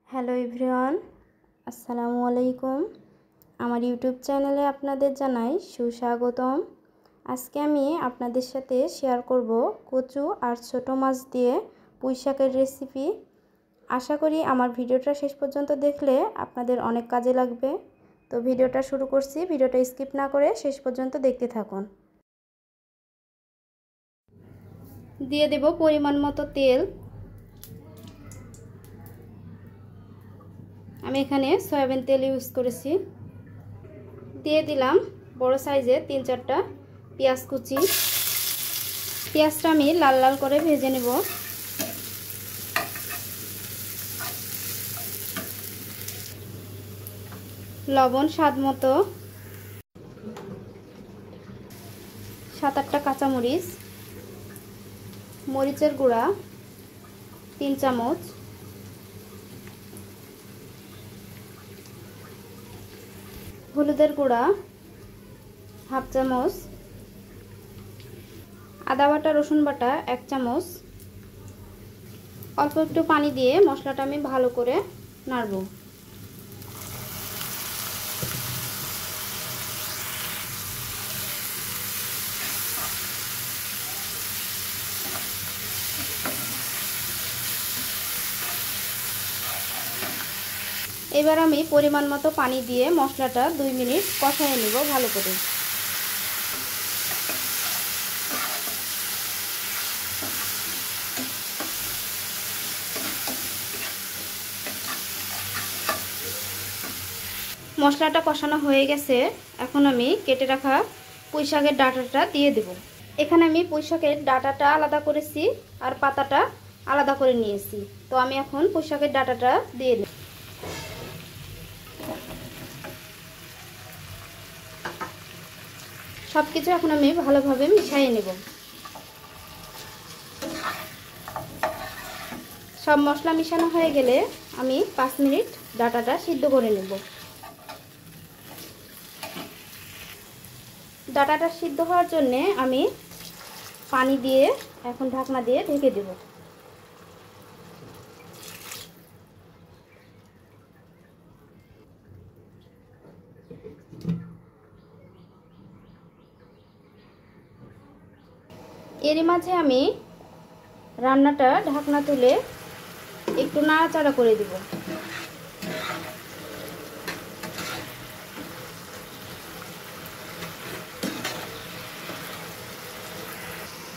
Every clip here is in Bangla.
হ্যালো এভরিওয়ান, আসসালামু আলাইকুম। আমার ইউটিউব চ্যানেলে আপনাদের জানাই সুস্বাগতম। আজকে আমি আপনাদের সাথে শেয়ার করব কচু আর ছোট মাছ দিয়ে পুঁই শাকের রেসিপি। আশা করি আমার ভিডিওটা শেষ পর্যন্ত দেখলে আপনাদের অনেক কাজে লাগবে। তো ভিডিওটা শুরু করছি, ভিডিওটা স্কিপ না করে শেষ পর্যন্ত দেখতে থাকুন। দিয়ে দেব পরিমাণ মতো তেল। আমি এখানে সয়াবিন তেল ইউজ করেছি। দিয়ে দিলাম বড় সাইজের 3-4টা পেঁয়াজ কুচি। পেঁয়াজটা আমি লাল লাল করে ভেজে নেব। লবণ স্বাদ মতো, 7-8টা কাঁচামরিচ, মরিচের গুঁড়া 3 চামচ, হলুদের গুঁড়া 1/2 চামচ, আদা বাটা রসুন বাটা 1 চামচ। অল্প একটু পানি দিয়ে মশলাটা আমি ভালো করে নাড়ব। এবার আমি পরিমাণ মতো পানি দিয়ে মশলাটা 2 মিনিট কষায় নেব ভালো করে। মশলাটা কষানো হয়ে গেছে, এখন আমি কেটে রাখা পুঁই শাকের ডাঁটাটা দিয়ে দেব। এখানে আমি পুঁই শাকের ডাঁটাটা আলাদা করেছি আর পাতাটা আলাদা করে নিয়েছি। তো আমি এখন পুঁই শাকের ডাঁটাটা দিয়ে দেব। সব কিছু এখন আমি ভালোভাবে মিশিয়ে নেব। সব মশলা মিশানো হয়ে গেলে আমি 5 মিনিট ডাঁটাটা সিদ্ধ করে নেব। ডাঁটাটা সিদ্ধ হওয়ার জন্য আমি পানি দিয়ে এখন ঢাকনা দিয়ে ঢেকে দেব। এরই মাঝে আমি রান্নাটা ঢাকনা তুলে একটু নাড়াচাড়া করে দেব।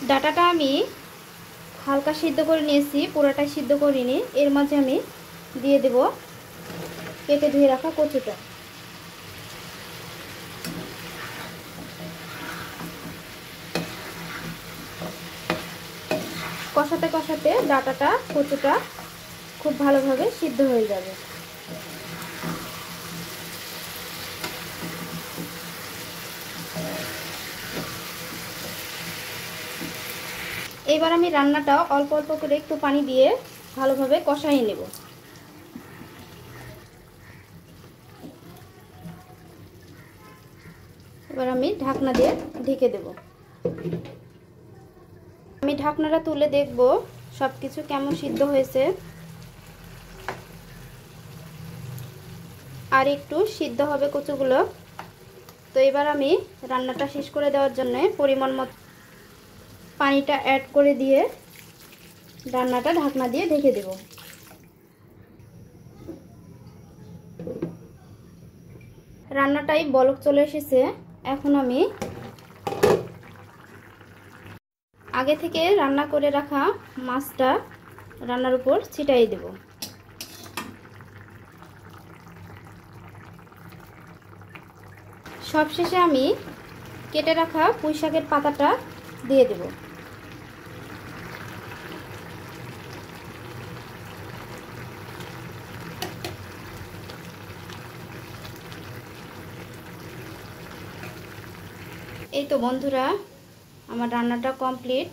ডাঁটাটা আমি হালকা সিদ্ধ করে নিয়েছি, পুরোটাই সিদ্ধ করিনি। এর মাঝে আমি দিয়ে দেব কেটে ধুয়ে রাখা কচুটা। কষাতে কষাতে ডাঁটাটা কচুটা খুব ভালোভাবে সিদ্ধ হয়ে যাবে। এবার আমি রান্নাটা অল্প অল্প করে একটু পানি দিয়ে ভালোভাবে কষাই নেব। এবার আমি ঢাকনা দিয়ে ঢেকে দেব। আমি ঢাকনাটা তুলে দেখব সবকিছু কেমন সিদ্ধ হয়েছে। আর একটু সিদ্ধ হবে কচুগুলো। তো এবার আমি রান্নাটা শেষ করে দেওয়ার জন্য পরিমাণ মতো পানিটা অ্যাড করে দিয়ে রান্নাটা ঢাকনা দিয়ে ঢেকে দেব। রান্নাটাই বলক চলে এসেছে। এখন আমি আগে থেকে রান্না করে রাখা মাছটা রান্নার উপর ছিটাই দেব। সবশেষে আমি কেটে রাখা পুঁই শাকের পাতাটা দিয়ে দেব। এই তো বন্ধুরা, আমার রান্নাটা কমপ্লিট।